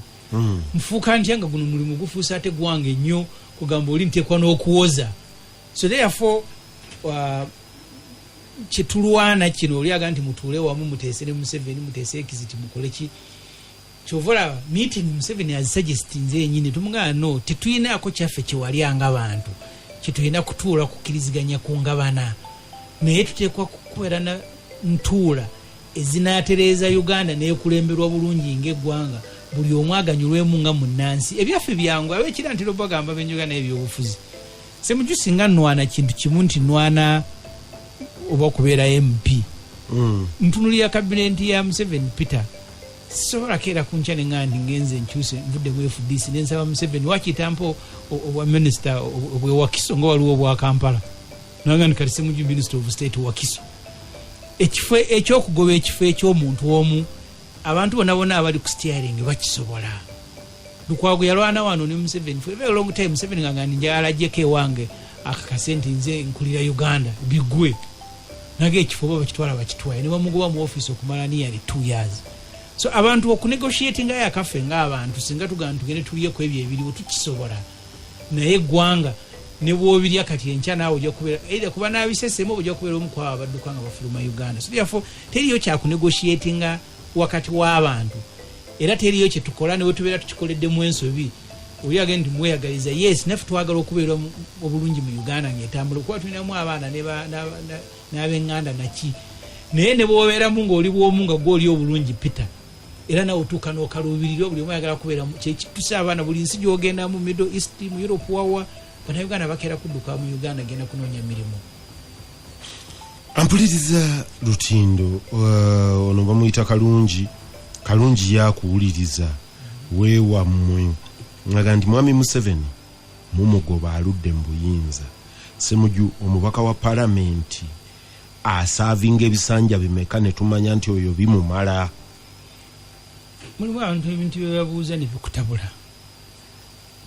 nfuuka ntya nga guno mulimu gufuusa ate gwange nnyo kugamba oli nteekwa n'okuwoza so therefore kyetulwana kino oli aga nti mutuule wamu muteese ne Museveni muteese ekiziti mukole ki kyovola meeting Museveni azisuggesti nze yennyini tumugamba tetuyinaako kyaffe kyewalyanga abantu kyetulina kutuula kukkiriziganya ku ngabana naye tuteekwa kubeera na ntuula ezinatereeza Uganda n'ekulemberwa bulungi ng'eggwanga buli omu aganyulwemu nga munnansi ebyaffe byangu abekira nti bagamba benjogana ebyobufuzi semuju singa nwana kintu kimu nti nwana oba kubeera MP ntunulira kabineti ya Museveni Peter sisobola keera kunca neŋŋandi ngenze nkyuse nvudde mu FDC nensaba Museveni wakitampo obwa minisita obwe Wakiso nga waliwo obwa Kampala nanga kati semuju minister of state Wakiso ekifo ekyokugoba ekifo eky'omuntu omu abantu bonna abali ku steering bakisobola Lukwago yalwana wano ne Museveni for a very long time Museveni ngangani njala jeke wange akakasenti nze nkulira Uganda bigwe nage ekifo bakitwala bakitwaye ne bamugoba mu office okumala nearly 2 years so abantu okunegotiate nga yakafe nga abantu singa tuganda tugende tuliye ku ebyo ebiriwo tukisobola naye gwanga ne bwobirya kati encha naawe ojja kubeera either kuba nabisesemo ojja kubeera omu kwa abadduka nga bafuluma Uganda so therefore teriyo kya kunegotiatinga wakati w'abantu era teriyo kye tukola ne tubeera tukikoledde mu ensobi oli agenda mweyagaliza yes naffe twagala okubeera obulungi mu Uganda ng'etambula kuba tulinamu abaana n'ab'eŋŋanda naki naye ne bwobeeramu ng'oli bwomu nga gw'oli obulungi Peter era nawe otuuka n'okaluubirira buli omu ayagala kubeera kyekitusa abaana buli nsi gy'ogenda mu Middle East mu Europe wawa Bannayuganda bakeera kudduka mu Uganda genda kunoonya mirimu. Ampuliriza Lutindo ono bamuyita kalungi yakuwuliriza weewammwe ngaga nti mwami Museveni mumugoba aludde mu buyinza semuju omubaka wa palamenti asaavinga ebisanja bimeka ne tumanya nti oyo bimumala mulimu abantu ebintu byebabuuza ne bikutabula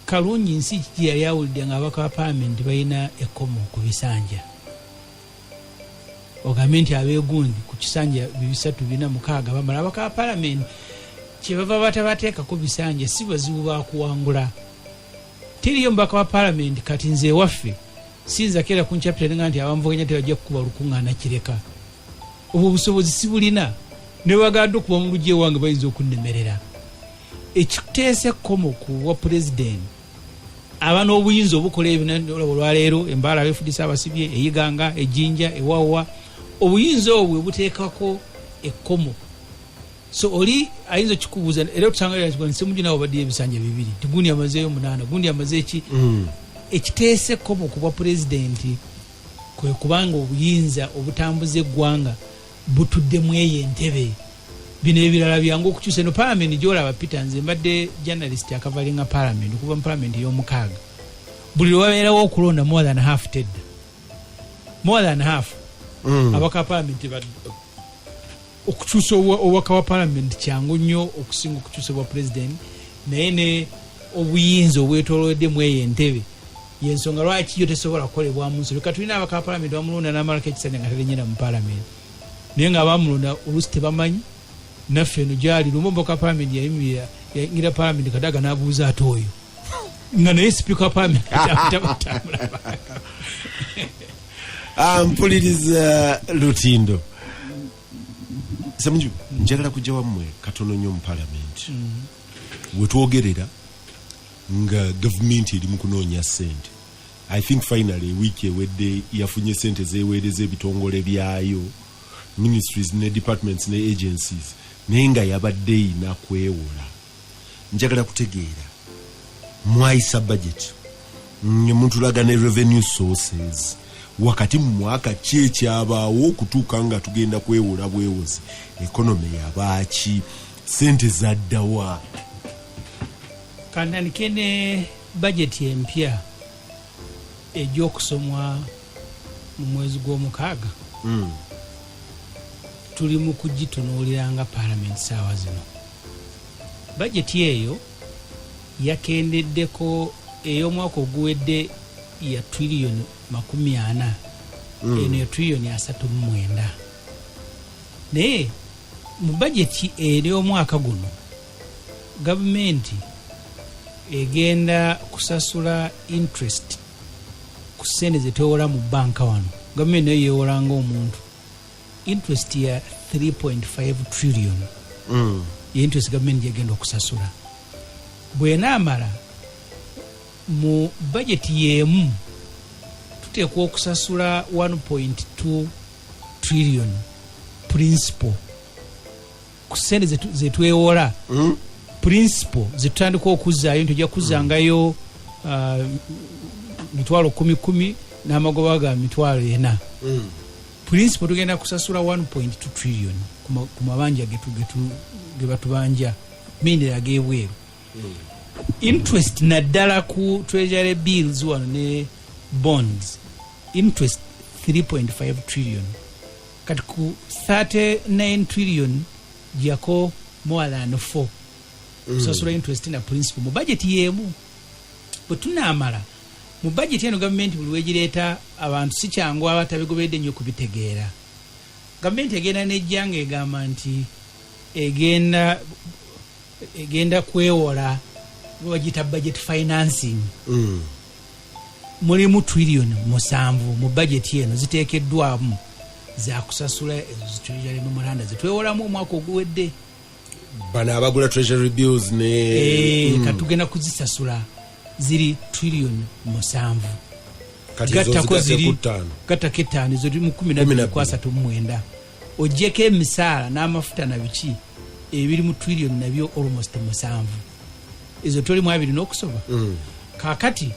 kalungi nsi kiki yali awulidde nga abaka wa palamenti balina ekkomo ku bisanja ogambye nti abeegundi ku kisanja 346 bamala abaka wa palamenti kyebava batabateeka ku bisanja si bazibu bakuwangula tiriyo mbaka wa palamenti kati nze waffe sinza kera ku nchapter nga nti abamvuganya tebajja kukuba lukuŋŋaana kireka obwo busobozi si bulina ne bagadde okuba mu lugye wange bayinza okunnemerera ekiteese ekkomo ku bwa pulezidenti aba n'obuyinza obukola olwaleero embaala abefudisa abasibye eyiganga ejinja ewawa obuyinza obwo buteekako ekkomo so oli ayinza kikubuuza era tusanga semuju nawe badde ebisanja 2 tigundi amazeeyo 8 gundi amazeeki ekiteese ekkomo ku bwa pulezidenti kwe kubanga obuyinza obutambuza eggwanga butuddemu eyo entebe bino ebirala byangu okukyusa eno palamenti gyolaba Peter nze mbadde journalist akavalinga palamenti okuva mu palamenti ey'omukaaga buli lwabeerawo okulonda more than half abaka palamenti okukyusa obubaka wa palamenti kyangu nnyo okusinga okukyusa obwa pulezidenti naye ne obuyinza obwetoloddemu eyo entebe yensonga lwaki yo tesobola kukolebwamu nsi leka tulina abaka palamenti bamulonda n'amalako ekisanja nga telenyera mu palamenti naye nga bamulonda oluusi tebamanyi naffe eno gyali lumu omubaka palamenti yayingira palamenti Kadaga n'abuuza ate oyo nga naye sipiika wa palamenti tabatambula mpuliriza Lutindo semuju njagala kujja wammwe katono nnyo mu palamenti wetwogerera nga gavumenti eri mu kunoonya ssente I think finally wiiki ewedde yafunye ssente zeeweereza ebitongole byayo ministries ne departments ne agencies naye nga yabadde ina kwewola njagala kutegeera mwayisa budget mutulaga ne revenue sources wakati mu mwaka ki ekyabaawo okutuuka nga tugenda kwewola bwewozi economy yabaaki ssente zaddawa kandandike ne budget empya egy'okusomwa mu mwezi gw'omukaaga tuli mu kugitunuuliranga palamenti saawa zino bajeti eyo yakendeddeko ey'omwaka oguwedde ya trillion 40 eno ya trillion 39 naye mu bajeti ey'omwaka guno gavumenti egenda kusasula interest ku ssente zetewola mu banka wano gavumenti nayo yewolanga omuntu interest ya 3.5 trillion ya interest government yagenda okusasula bwenaamala mu budget yemu tuteekwa okusasula 1.2 trillion principal ku sente zetwewola principal zetutandika okuzaayo ntujja kuzangayo mitwalo 10 n'amagoba ga mitwalo 4 principal tugenda kusasula 1.2 trillion ku mabanja ge batubanja mindera ag'ebweru interest naddala ku treasury bills wano ne bonds interest 3.5 trillion kati ku 39 trillion jako more than 4 kusasula interest na principal mu budget yemu bwetunamala mu budget eno government buli wegireeta abantu si kyangu abatabigobedde nnyo kubitegeera government egenda nejjanga egamba nti egenda kwewola bagita budget financing mulimu trillion 7 mu budget eno ziteekeddwamu za kusasula treasury memoranda zetwewolamu omwaka oguwedde bana abagula treasury bills ne katugenda kuzisasula ziri trillion 7 gattako ziri gattako 5 ziri mu 12.39 ojjeko emisaala n'amafuta na biki ebiri mu trillion nabyo almost 7 ezo toli mu 2 n'okusoba kakati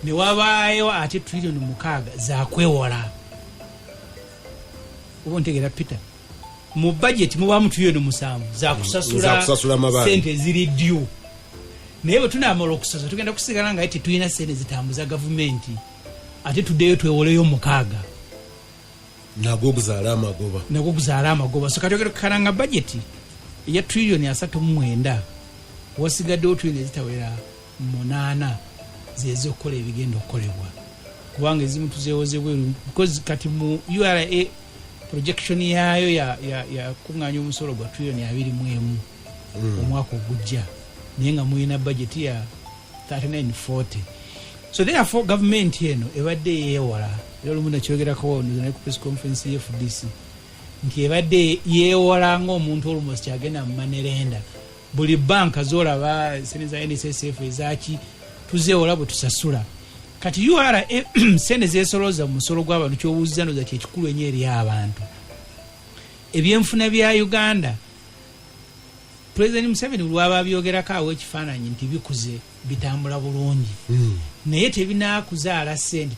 ne wabaayo ate trillion 6 za kwewola obontegera Peter mu budget mubamu trillion 7 za kusasula sente ziri due naye bwe tunaamala okusasa tugenda kusigala nga ate tulina sente zitambuza gavumenti ate tuddeyo twewoleyo 6 nagwo guzaala amagoba so katogera kukalanga budget ya trillion 39 wasigaddewo trillion ezitawera 8 zezo okukola ebigenda okukolebwa kubanga ezimu tuzeewoze bweru because kati mu URA projection yaayo ya kunganya omusolo gwa trillion 21 omwaka ogujja naye nga muyina budget ya 3940 so therefore government eno ebadde yeewola era olumu nakyogerako naye ku press conference ye FDC nti ebadde yeewola ng'omuntu almost kyagenda mu manerenda buli banka zolaba sente za NSSF ezaki tuzeewola bwe tusasula kati URA sente zeesoloza mu musolo gw'abantu ky'obuuzizza noza kyekikulu ennyo eri abantu ebyenfuna bya Uganda President Museveni lwaba byogerako awo ekifaananyi nti bikuze bitambula bulungi naye tebinaakuzaala sente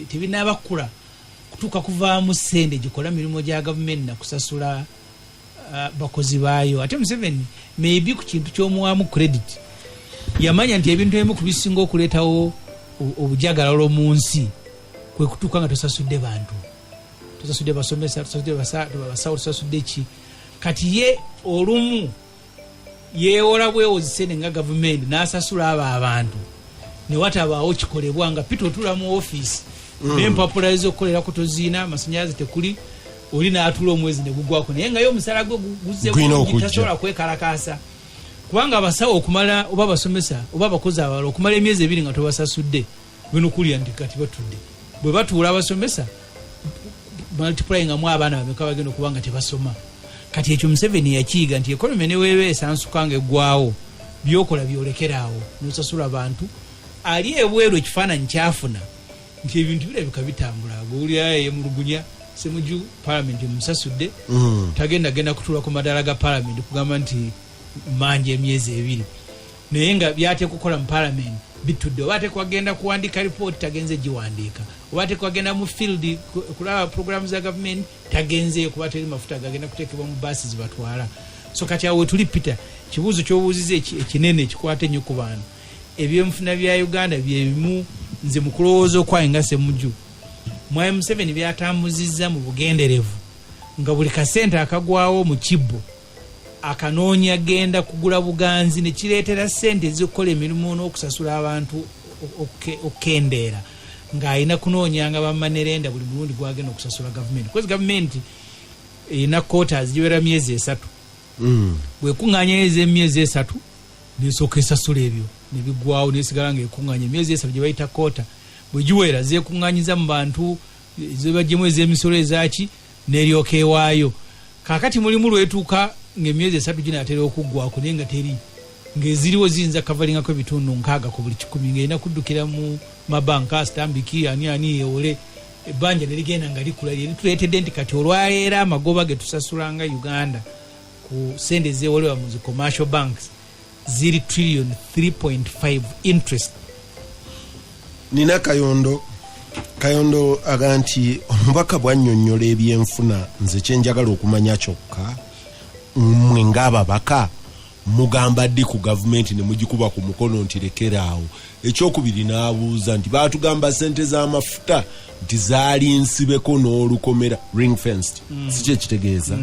tebinaabakula kutuuka kuvaamu sente gikola mirimu gya gavumenti nakusasula bakozi baayo ate Museveni maybe ku kintu ky'omuwaamu credit yamanya nti ebintu ebimu ku bisinga okuleetawo obujagalalo mu nsi kwe kutuuka nga tosasudde bantu tosasudde basomesa tosasudde basawo tosasudde ki kati ye olumu yeewola bwewozisene nga gavumenti n'asasula abo abantu ne watabaawo kikolebwa nga pita otula mu ofiisi n'empapula ez'okukolerako toziina amasannyalaze tekuli oli n'atula omwezi ne gugwako naye nga ye omusala gwe guzze tasobola kwekalakaasa kubanga abasawo okumala oba basomesa oba abakozi abalala okumala emyezi 2 nga tobasasudde bino kulya nti kati batudde bwe batuula abasomesa multiplying mu abaana bameka bagenda okubanga tebasoma kati ekyo Museveni yakiyiga nti economy ne weebe esansukanga eggwawo byokola byolekeraawo nosasula abantu ali ebweru ekifaananyi kyafuna nti ebintu birabika bitambula gweulyayo yemulugunya semuju parliament musasudde tagenda kutuula ku madala ga parliament kugamba nti manje emyezi 2 naye nga byate kukola mu parliament bitudde oba tekwagenda kuwandika report tagenze giwandiika oba tekwagenda mu field kulaba programs za government tagenze kuba teri mafuta gagenda kuteekebwa mu basi zibatwala so kati awo tuli Peter kibuuzo ky'obuuzize ekinene ekikwate nnyo ku bantu eby'enfuna bya Uganda bye bimu nze mu kulowooza okwayinga Ssemujju Mwai Museveni byatambuzizza mu bugenderevu nga buli kasente akagwawo mu kibbo akanoonya genda kugula buganzi ne kireetera sente ezikola emirimu n'okusasula abantu okendeera ng'alina kunoonyanga bamanerenda buli mulundi gwagenda okusasula gavumenti because gavumenti erina quotas giwera myezi 3 bwekuŋŋaanya emyezi 3 nesooka esasula ebyo nebigwawo nesigala ngaekuŋŋaanya emyezi 3 gye bayita quota bwe giwera zeekuŋŋaanyiza mu bantu zebajjemu ez'emisolo ezaki n'eryoka ewaayo kaakati mulimu lwetuuka ng'emyezi 3 ginaatera okuggwako naye nga teri ng'eziriwo ziyinza kavalingako ebitundu 6 ku buli 100 ng'erina kuddukira mu mabanka Stanbic ani yeewole ebbanja nerigenda nga likula lituleetedde nti kati olwaleero amagoba ge tusasulanga Uganda ku sente zeewolewa mu zi commercial banks ziri trillion 3.5 interest. Nina Kayondo aga nti omubaka bwannyonnyola ebyenfuna nze kyenjagala okumanya kyokka mmwe ng'ababaka mugamba ddi ku gavumenti ne mugikuba ku mukono nti lekeraawo. Ekyokubiri n'abuuza nti baatugamba sente z'amafuta nti zaali nsibeko n'olukomera ring fenced. Si kye kitegeeza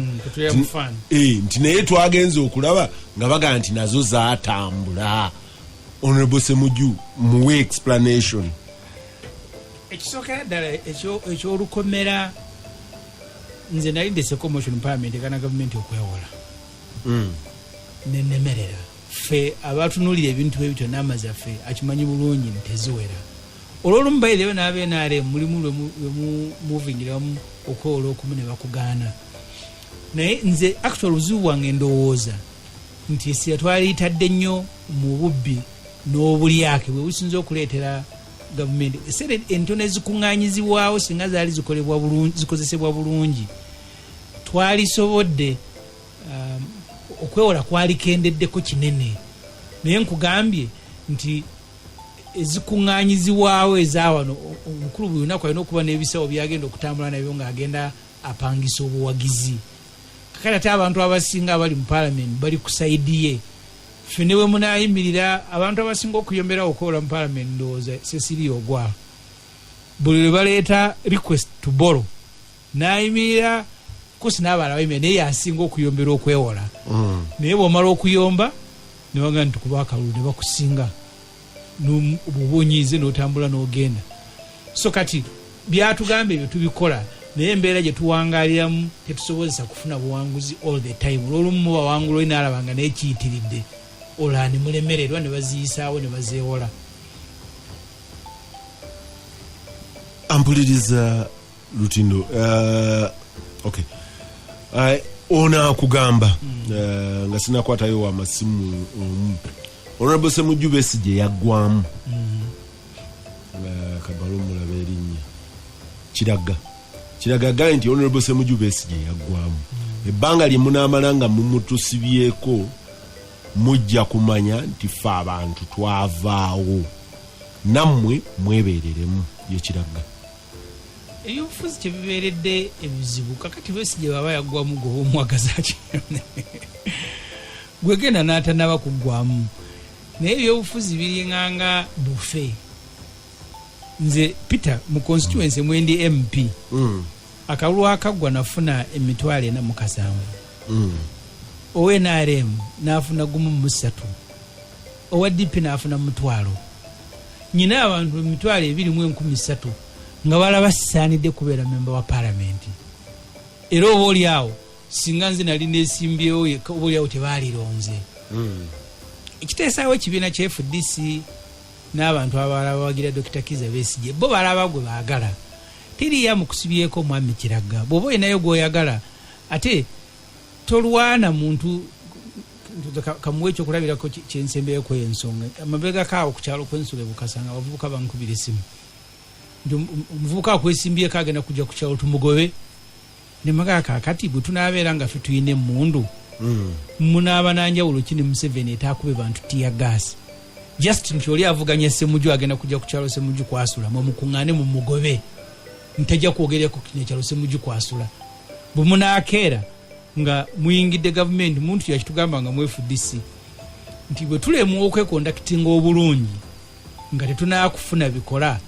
nti naye twagenze okulaba nga baga nti nazo zaatambula. Honorable Ssemujju muwe explanation. Ekisookera ddala ekyolukomera nze nali ndeseko motion parliament ekana gavumenti okwewola nenemerera ffe abatunuulira ebintu ebityo n'ama zaffe akimanyi bulungi nteziwera. Olwolumu bayireyo n'abenare mulimu lwemuvingiramu okwewola okumu ne bakugaana. Naye nze actual obuzibu bwange ndowooza nti esira twaliyitadde nnyo mu bubbi n'obulyake bwe businza okuleetera gavumenti esere entono ezikuŋŋaanyizibwawo singa zaali zikozesebwa bulungi twalisobodde okwewola kwalikendeddeko kinene. Naye nkugambye nti ezikuŋŋaanyizibwawo ezawano omukulu buli lunaku alina okuba n'ebisawo byagenda okutambula nabyo ng'agenda apangisa obuwagizi. Kakati ate abantu abasinga abali mu parliament bali ku saidi ye. Ffe ne bwe munaayimirira abantu abasinga okuyomberawo okwewola mu parliament ndowooza Cecilia Ogwala buli lwe baleeta request to borrow n'ayimirira kosi n'abalala bayimirira naye yasinga okuyombera okwewola. Naye bw'omala okuyomba ne baga nti kuba akalulu ne bakusinga obubonyiize n'otambula n'ogenda. So kati byatugamba ebyo tubikola naye embeera gye tuwangaaliramu tetusobozesa kufuna buwanguzi all the time. Olwolumu bawangula oli n'alaba nga naye kiyitiridde olwa ne mulemererwa ne baziyisaawo ne bazeewola. Ampuliriza Lutindo. Okay. Ona akugamba nga sinakwatayo amasimu Honorable Ssemujju Besigye yaggwamu kabalo mulaba erinnya Kiraga gani nti Honorable Ssemujju Besigye yaggwamu. Ebbanga lye munaamala nga mumutusibyeko mujja kumanya nti ffe abantu twavaawo nammwe mwebeereremu yekiraga. Ebyobufuzi kye bibeeredde ebizibu kakati Besigye baba yaggwamu gwe omwagaza ki gwe genda n'atanaba kuggwamu. Naye ebyobufuzi biringanga bufe. Nze Peter mu constituency mwendi MP akalulu akaggwa nafuna emitwalo 47 owe NRM nafuna gumu mu 3 owa DP nafuna mutwalo nyina abantu emitwalo 213 nga balaba sisaanidde kubeera member wa parliament. Era obooli awo singa nze nali neesimbyewo obooli awo tebaalironze. Ekiteesaawo ekibiina kya FDC n'abantu abalala bawagira Dr. Kizza Besigye bo balaba gwe baagala. Teriya mu kusibyeko omwami Kiraga bw'oba olinayo gw'oyagala ate tolwana muntu kamuwe ekyokulabirako kyensembeeko ensonga. Amabega kaawo ku kyalo kw'ensula bukasanga abavubuka bankubira essimu nti omuvubuka akwesimbyeko agenda kujja ku kyalo tumugobe. Ne magaa kaakati bwe tunaabeera nga ffe tuyina emmundu munaaba nanjawulo ki ne Museveni etaakube bantu tiya gaasi just nti oli avuganya Ssemujju agenda kujja ku kyalo Ssemujju kwasula mumukuŋŋaane mu mugobe ntajja kwogerako kino ekyalo Ssemujju kwasula. Bwe munaakeera nga muyingidde gavumenti muntu yakitugamba nga mu FDC nti bwe tulemwa okwekondakitinga obulungi nga tetunaakufuna bikola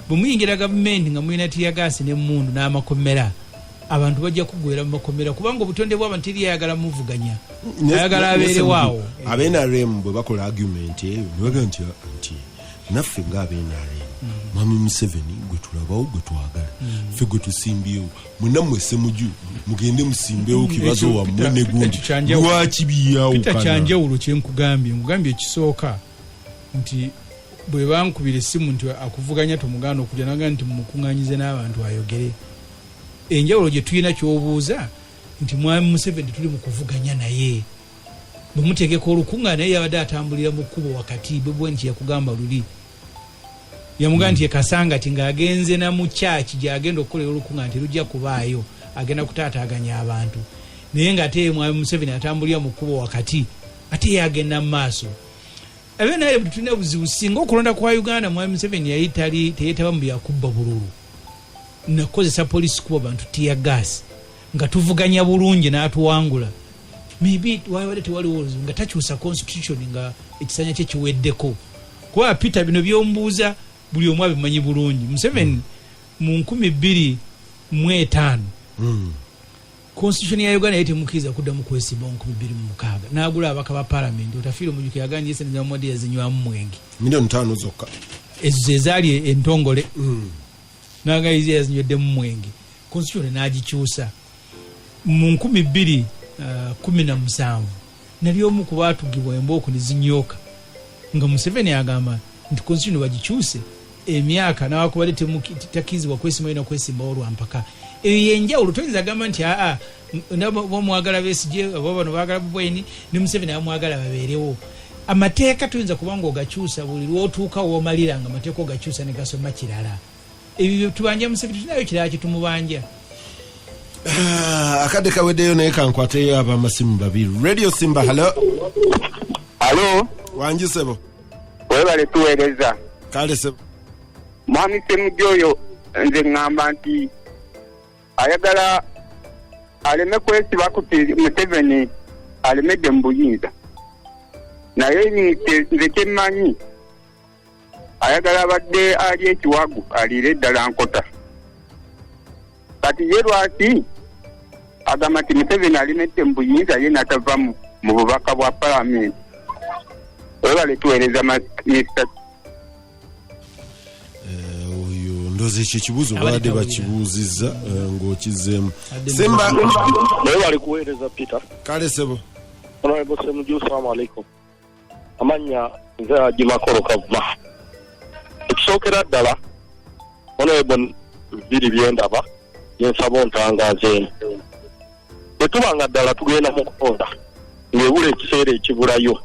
bwe muyingira gavumenti nga muyina tiyagaasi n'emmundu n'amakomera abantu bajja kugwera mu makomera kubanga obutonde bw'abantu teriyayagala muvuganya ayagala abeerewaawo. Abenarem bwe bakola argument eyo nibaga nti naffe ng'abenarem mwami Museveni gwe tulabawo gwe twagala ffe gwe tusimbyewo mwenammwe Ssemujju mugende musimbewo kibazo wammwe ne gundi lwaki biyawukana. Peter kyanjawulo kyenkugambye nkugambye ekisooka nti bwe bankubira essimu nti akuvuganya tomugaana okujja naga nti mumukuŋŋaanyize n'abantu ayogere. Enjawulo gye tulina ky'obuuza nti mwami Museveni tuli mu kuvuganya naye bwe mutegeka olukuŋŋaana naye yabadde atambulira mu kkubo wakati bwe nti yakugamba luli yamugamba nti Kasanga tinga agenze na mu church gyagenda okukolera olukunga nti lujja kubaayo agenda kutaataaganya abantu naye nga ate Mwami Museveni atambulira mu kkubo wakati ate yagenda mu maaso abe naye tulina buzibu singa okulonda kwa Uganda Mwami Museveni yali teyeetaba mu byakubba bululu nakozesa polisi kuba bantu tia gas nga tuvuganya bulungi n'atuwangula maybe wabadde tewaliwo nga takyusa constitution nga ekisanya kye kiweddeko kuba Peter bino byombuuza buli omu abimanyi bulungi Museveni mu 2005 constitution ya Uganda yetemukiriza kuddamu kwesiba 2006 n'agula abaka ba parliament otafiire omujuke yaganje yeseneza mu modi yazinywamu mwenge milioni 5 zokka ezo ezaali entongole n'agayizi yazinywedde mu mwenge constitution n'agikyusa mu 2017 nali omu ku baatugibwa embooko ne zinyoka nga Museveni agamba nti constitution bagikyuse emyaka n'awakubadde temutakizibwa kwesimba ina kwesimba olwampaka eyo yenjawulo toyinza gamba nti bamwagala Besigye abo bano baagala Bweni ne Museveni amwagala babeerewo amateeka toyinza kubanga ogakyusa buli lwotuuka woomalira nga amateeka ogakyusa ne gasoma kirala ebyo tubanja Museveni tunayo kirala kitumubanja akadde kaweddeyo naye kankwateyo abamasimu babiri Radio Simba hello wangi sebo webale tuweereza kale sebo Mwami Semujjoyo nze ngamba nti ayagala aleme kwesiba kuti Museveni alemedde mu buyinza naye nze kyemmanyi ayagala abadde ali ekiwagu aliire eddala nkota kati ye Lwaki agamba nti Museveni alemedde mu buyinza ye natava mu bubaka bwa palamenti webale tuweereza Mr. ndoze ekyo kibuuzo baadde bakibuuzizza ng'okizeemu Simba naye bali kuweereza Peter kale sebo Honorable Semujju assalamu alaikum amanya nze Haji Makolo Kavuma ekisookera ddala Honorable biri byendaba yensaba ontangaazeemu bwe tubanga ddala tugenda mu kulonda ng'ebula ekiseera ekibulayo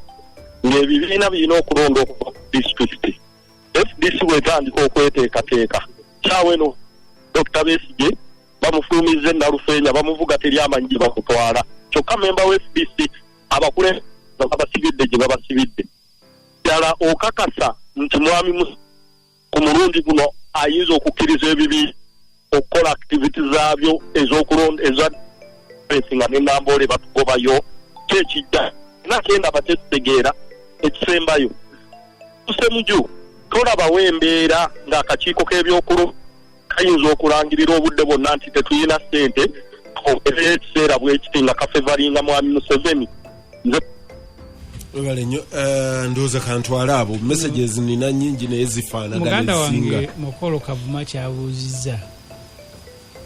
ng'ebibiina birina okulonda okuva ku disitulikiti FDC bwetandika okweteekateeka kyawe eno Dr. Besigye bamufulumiza Nalufeenya bamuvuga teri amanyi gye bakutwala kyokka memba wa FDC abakule babasibidde gye babasibidde ddala okakasa nti mwami ku mulundi guno ayinza okukkiriza ebibi okukola activity zaabyo ez'okulonda nga n'ennamboole batugobayo kyekijja nakenda batetegeera ekisembayo Semujju tolaba embeera ng'akakiiko k'ebyokulo kayinza okulangirira obudde bwonna nti tetuyina ssente ekiseera bwekiti nga kafevalinga Mwami Museveni webale nnyo ndowooza kantwale abo messages nina nnyingi naye zifaanagana muganda wange Makolo Kavuma kyabuuzizza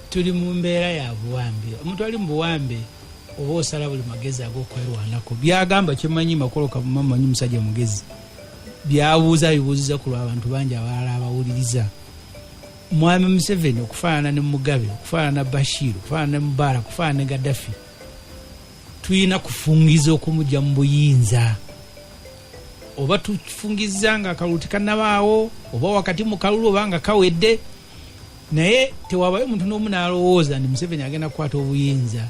tuli mu mbeera ya buwambe omuntu ali mu buwambe oba osala buli magezi ag'okwerwanako byagamba kyemanyi Makolo Kavuma manyi musajja mugezi byabuuza bibuuziza ku lw'abantu bangi abalala abawuliriza Mwami Museveni okufaanana ne Mugabe okufaanana na Bashir okufaanana ne Mubarak okufaanana ne Gaddafi tuyina kufungiza okumujja mu buyinza oba tufungiza nga akalulu tekannabaawo oba wakati mu kalulu oba nga kawedde naye tewabayo omuntu n'omu n'alowooza nti Museveni agenda kukwata obuyinza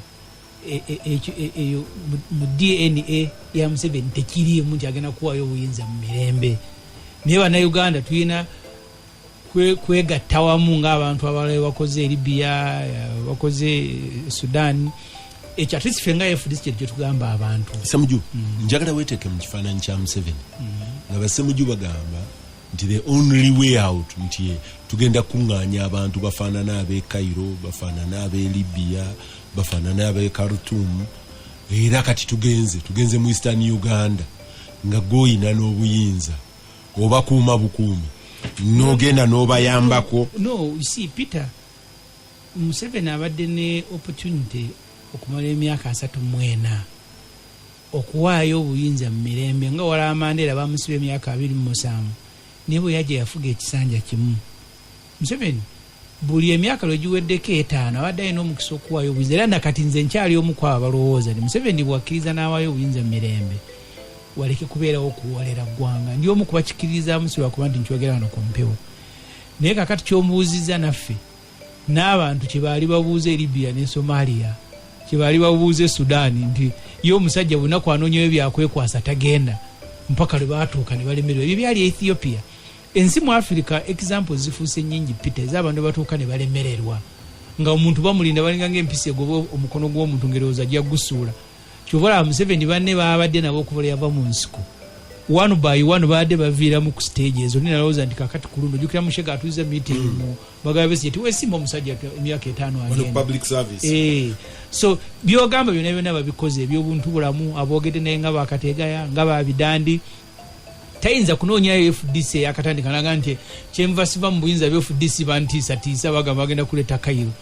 eyo mu DNA ya Museveni tekiriimu nti agenda kuwaayo obuyinza mu mirembe naye bannayuganda tulina kwegatta wamu ng'abantu abalala bakoze Libya bakoze Sudan ekyo ate sife nga FDC kye tugamba abantu Semujju njagala weeteeke mu kifaananyi kya Museveni nga Basemujju bagamba nti the only way out nti tugenda kuŋŋaanya abantu bafaanana ab'e Cairo bafaanana ab'e Libya bafaanana ab'e Khartoum era kati tugenze mu Eastern Uganda nga goyina n'obuyinza oba kuuma bukuumi n'ogenda n'obayambako no you see Peter Museveni abadde ne opportunity okumala emyaka 34 okuwaayo obuyinza mu mirembe nga wala Mandela bamusiba emyaka 27 niye bwe yajja yafuga ekisanja kimu Museveni buli emyaka lwe giweddeko 5 abadde alina omukisa okuwaayo obuyinza era nakati nze nkyali omu ku abo balowooza nti Museveni bwakkiriza n'awaayo obuyinza mu mirembe waleke kubeerawo okuwolera ggwanga ndi omu kubakikiriza musibwa kuba nti nkyogera wano ku mpewo naye kakati kyombuuziza naffe n'abantu kyebaali babuuza Libya ne Somalia kyebaali babuuza Sudaani nti ye omusajja bunaku anoonyeyo byakwekwasa tagenda mpaka lwe baatuuka ne balemererwa ebyo byali Ethiopia. Ensi mu Africa examples zifuuse nnyingi Peter ez'abantu batuuka ne balemererwa nga omuntu bamulinda balinga ng'empisi egoba omukono gw'omuntu ngerowooza ajja gusuula kyobala Museveni banne baabadde nabo okuva yava mu nsiko one by one baadde baviiramu ku stage ezo ninalowooza nti kakati ku luno jjukira Mushega atuuza meeting mu Bagaba Besigye tiweesimba omusajja emyaka 5 agenda public service. So byogamba byonna byonna babikoze ebyobuntu bulamu aboogedde naye nga bakategaya nga babidandi tayinza kunoonyayo FDC akatandika naga nti kyenva siva mu buyinza bya FDC bantiisatiisa bagamba bagenda kuleta Kairo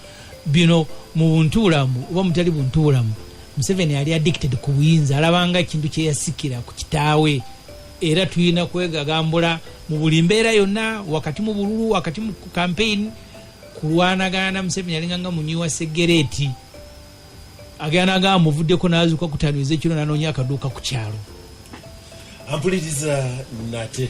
bino mu buntuulamu oba mutali buntuulamu. Museveni yali addicted ku buyinza alabanga ekintu kye yasikira ku kitaawe era tuyina kwegagambula mu buli mbeera yonna wakati mu bululu wakati mu campaign kulwanagana na Museveni yalinganga munyiwa segereti aganaga amuvuddeko n'azuuka kutandiriza ekiro nanoonya akaduuka ku kyalo. Ampuliriza nate